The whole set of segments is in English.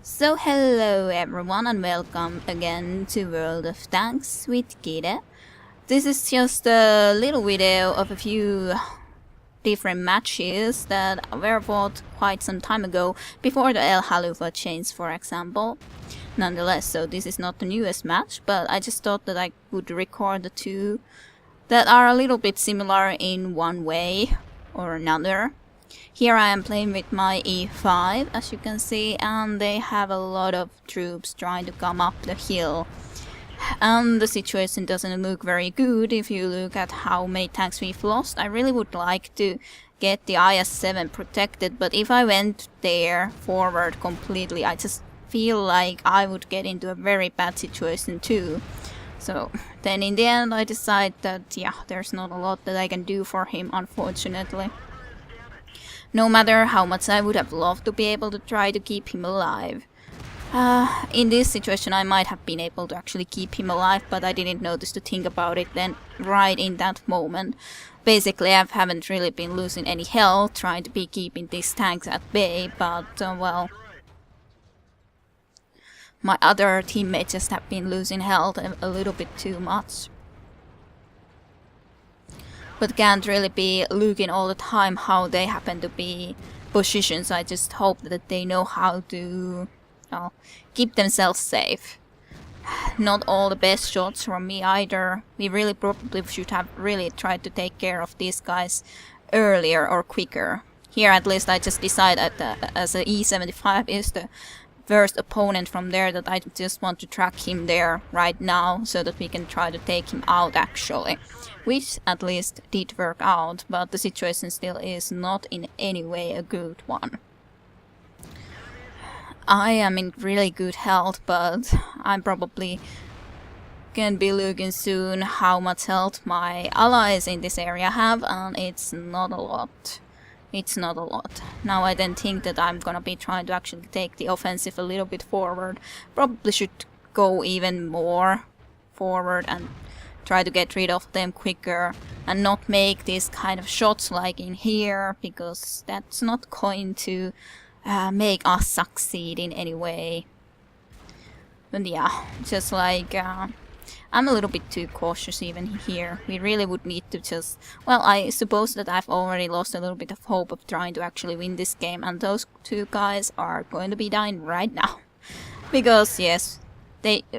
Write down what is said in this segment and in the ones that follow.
So hello everyone and welcome again to World of Tanks with Kide. This is just a little video of a few different matches that were fought quite some time ago, before the El Halufa change for example. Nonetheless, so this is not the newest match, but I just thought that I would record the two that are a little bit similar in one way or another. Here I am playing with my E5, as you can see, and they have a lot of troops trying to come up the hill. And the situation doesn't look very good if you look at how many tanks we've lost. I really would like to get the IS-7 protected, but if I went there forward completely, I just feel like I would get into a very bad situation too. So then in the end I decide that yeah, there's not a lot that I can do for him, unfortunately. No matter how much I would have loved to be able to try to keep him alive. In this situation I might have been able to actually keep him alive, but I didn't notice to think about it then right in that moment. Basically I haven't really been losing any health trying to be keeping these tanks at bay, but well, my other teammates just have been losing health a little bit too much. But can't really be looking all the time how they happen to be positions. I just hope that they know how to keep themselves safe. Not all the best shots from me either. We really probably should have really tried to take care of these guys earlier or quicker. Here at least I just decided that as a E75 is the first opponent from there, that I just want to track him there right now so that we can try to take him out actually. Which at least did work out, but the situation still is not in any way a good one. I am in really good health, but I'm probably gonna be looking soon how much health my allies in this area have, and it's not a lot. It's not a lot. Now I then think that I'm gonna be trying to actually take the offensive a little bit forward. Probably should go even more forward and try to get rid of them quicker and not make these kind of shots like in here, because that's not going to make us succeed in any way. But yeah, just like I'm a little bit too cautious even here. We really would need to just... Well, I suppose that I've already lost a little bit of hope of trying to actually win this game, and those two guys are going to be dying right now. Because yes,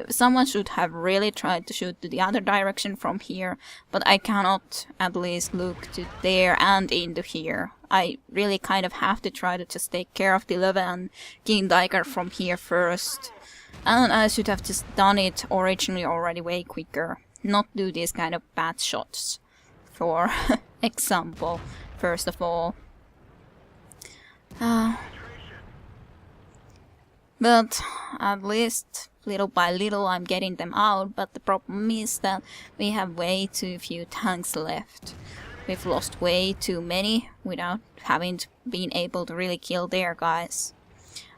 someone should have really tried to shoot to the other direction from here, but I cannot at least look to there and into here. I really kind of have to try to just take care of the Löwe and King Tiger from here first. And I should have just done it originally already way quicker. Not do these kind of bad shots, for example, first of all. But at least little by little I'm getting them out, but the problem is that we have way too few tanks left. We've lost way too many without having been able to really kill their guys.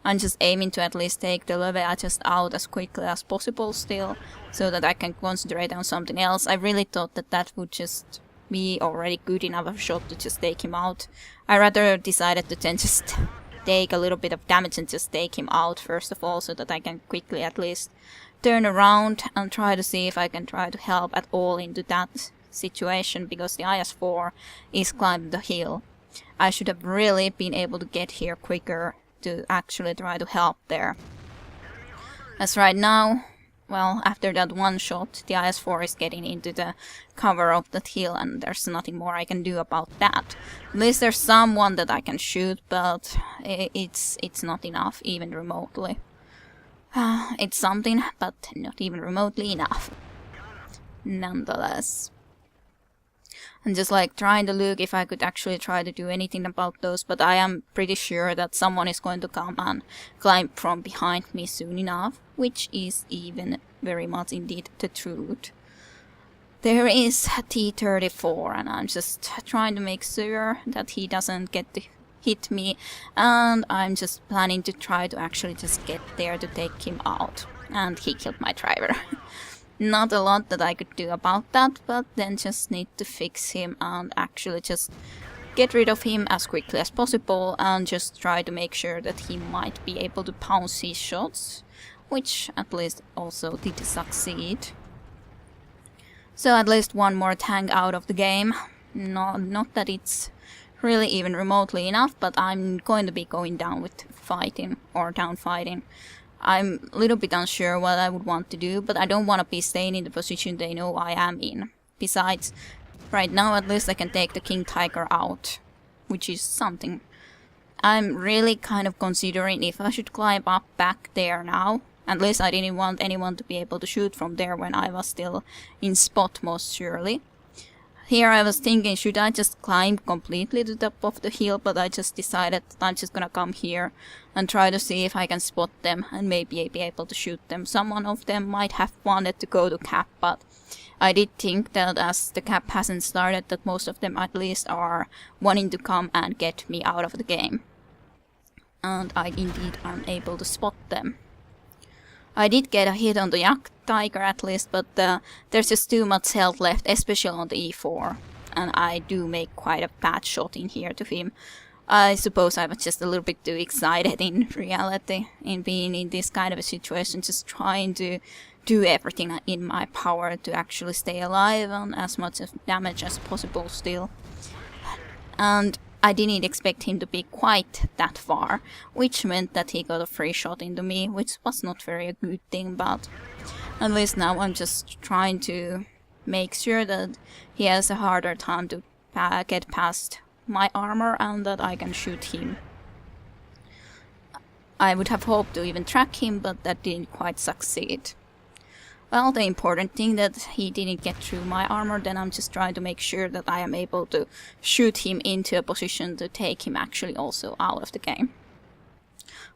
I'm just aiming to at least take the Löwe just out as quickly as possible still, so that I can concentrate on something else. I really thought that that would just be already good enough of a shot to just take him out. I rather decided to then just take a little bit of damage and just take him out first of all, so that I can quickly at least turn around and try to see if I can try to help at all into that situation, because the IS-4 is climbing the hill. I should have really been able to get here quicker to actually try to help there. As right now, well, after that one shot, the IS-4 is getting into the cover of that hill, and there's nothing more I can do about that. At least there's someone that I can shoot, but it's not enough, even remotely. It's something, but not even remotely enough. Nonetheless. And just like trying to look if I could actually try to do anything about those, but I am pretty sure that someone is going to come and climb from behind me soon enough, which is even very much indeed the truth. There is a T-34, and I'm just trying to make sure that he doesn't get to hit me, and I'm just planning to try to actually just get there to take him out. And he killed my driver. Not a lot that I could do about that, but then just need to fix him and actually just get rid of him as quickly as possible and just try to make sure that he might be able to pounce his shots, which at least also did succeed. So at least one more tank out of the game. Not that it's really even remotely enough, but I'm going to be going down with fighting, or down fighting. I'm a little bit unsure what I would want to do, but I don't want to be staying in the position they know I am in. Besides, right now at least I can take the King Tiger out, which is something. I'm really kind of considering if I should climb up back there now. At least I didn't want anyone to be able to shoot from there when I was still in spot, most surely. Here I was thinking, should I just climb completely to the top of the hill, but I just decided that I'm just gonna come here and try to see if I can spot them and maybe be able to shoot them. Someone of them might have wanted to go to cap, but I did think that as the cap hasn't started, that most of them at least are wanting to come and get me out of the game. And I indeed am able to spot them. I did get a hit on the Yak Tiger at least, but there's just too much health left, especially on the E4. And I do make quite a bad shot in here to him. I suppose I was just a little bit too excited in reality, in being in this kind of a situation, just trying to do everything in my power to actually stay alive and as much damage as possible still. And I didn't expect him to be quite that far, which meant that he got a free shot into me, which was not very a good thing, but at least now I'm just trying to make sure that he has a harder time to get past my armor and that I can shoot him. I would have hoped to even track him, but that didn't quite succeed. Well, the important thing that he didn't get through my armor, then I'm just trying to make sure that I am able to shoot him into a position to take him actually also out of the game.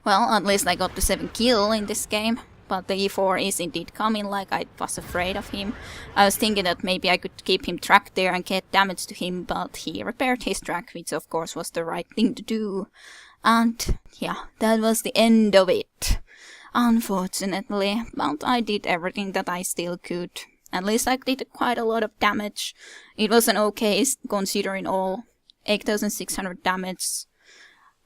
Well, at least I got the 7 kill in this game, but the E4 is indeed coming like I was afraid of him. I was thinking that maybe I could keep him tracked there and get damage to him, but he repaired his track, which of course was the right thing to do. And yeah, that was the end of it. Unfortunately, but I did everything that I still could. At least I did quite a lot of damage. It was an okay considering all. 8,600 damage.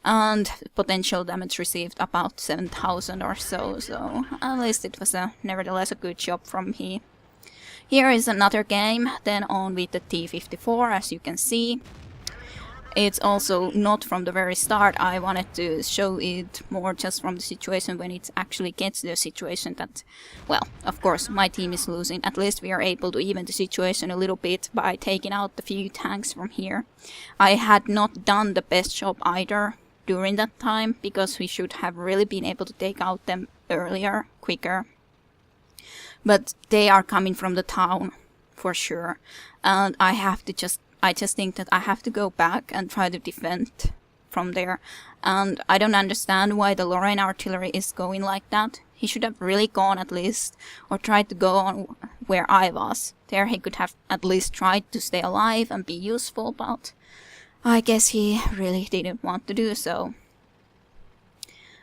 And potential damage received about 7,000 or so. So at least it was nevertheless a good job from me. Here is another game, then on with the T-54, as you can see. It's also not from the very start. I wanted to show it more just from the situation when it actually gets to the situation that, well, of course, my team is losing. At least we are able to even the situation a little bit by taking out the few tanks from here. I had not done the best job either during that time, because we should have really been able to take out them earlier, quicker. But they are coming from the town, for sure. And I just think that I have to go back and try to defend from there. And I don't understand why the Lorraine artillery is going like that. He should have really gone at least, or tried to go on where I was. There he could have at least tried to stay alive and be useful, but I guess he really didn't want to do so.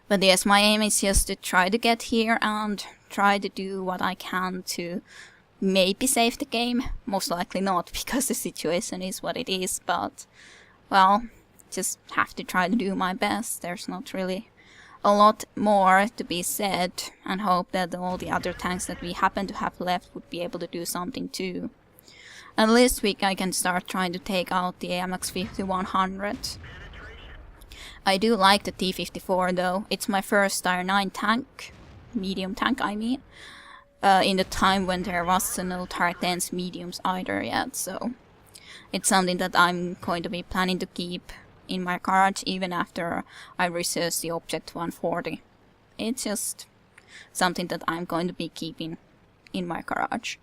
But yes, my aim is just to try to get here and try to do what I can to maybe save the game. Most likely not, because the situation is what it is, but, well, just have to try to do my best. There's not really a lot more to be said, and hope that all the other tanks that we happen to have left would be able to do something too. At least I can start trying to take out the AMX 5100. I do like the T-54 though. It's my first Tier 9 tank, medium tank I mean. In the time when there was no Tier 10s mediums either yet, so it's something that I'm going to be planning to keep in my garage even after I research the Object 140. It's just something that I'm going to be keeping in my garage.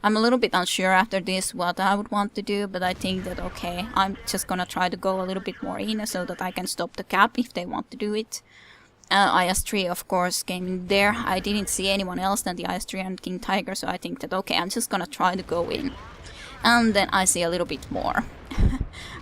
I'm a little bit unsure after this what I would want to do, but I think that okay, I'm just gonna try to go a little bit more in so that I can stop the cap if they want to do it. IS-3 of course came in there. I didn't see anyone else than the IS-3 and King Tiger, so I think that okay, I'm just gonna try to go in. And then I see a little bit more,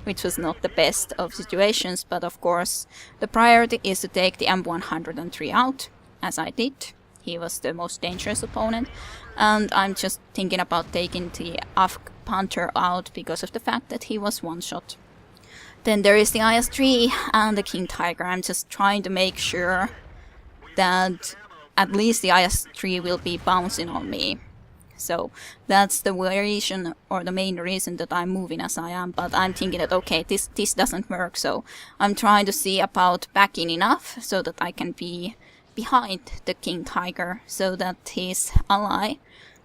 which was not the best of situations, but of course the priority is to take the M103 out, as I did. He was the most dangerous opponent, and I'm just thinking about taking the Afghan Panther out because of the fact that he was one shot. Then there is the IS-3 and the King Tiger. I'm just trying to make sure that at least the IS-3 will be bouncing on me. So that's the variation or the main reason that I'm moving as I am. But I'm thinking that okay, this doesn't work. So I'm trying to see about backing enough so that I can be behind the King Tiger, so that his ally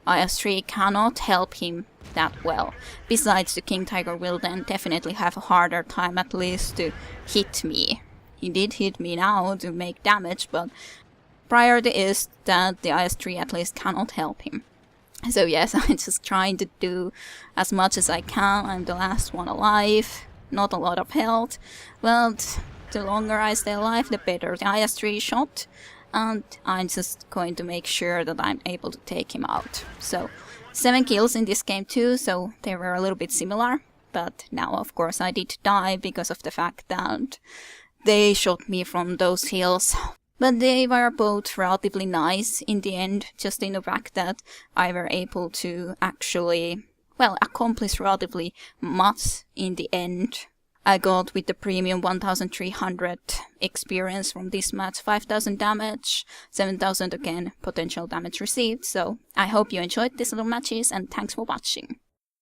IS-3 cannot help him that well. Besides, the King Tiger will then definitely have a harder time at least to hit me. He did hit me now to make damage, but priority is that the IS-3 at least cannot help him. So yes, I'm just trying to do as much as I can. I'm the last one alive, not a lot of health. Well, the longer I stay alive, the better. The IS-3 shot, and I'm just going to make sure that I'm able to take him out. So 7 kills in this game too, so they were a little bit similar. But now of course I did die because of the fact that they shot me from those hills. But they were both relatively nice in the end, just in the fact that I were able to actually, well, accomplish relatively much in the end. I got with the premium 1300 experience from this match, 5000 damage, 7000 again potential damage received. So I hope you enjoyed these little matches, and thanks for watching.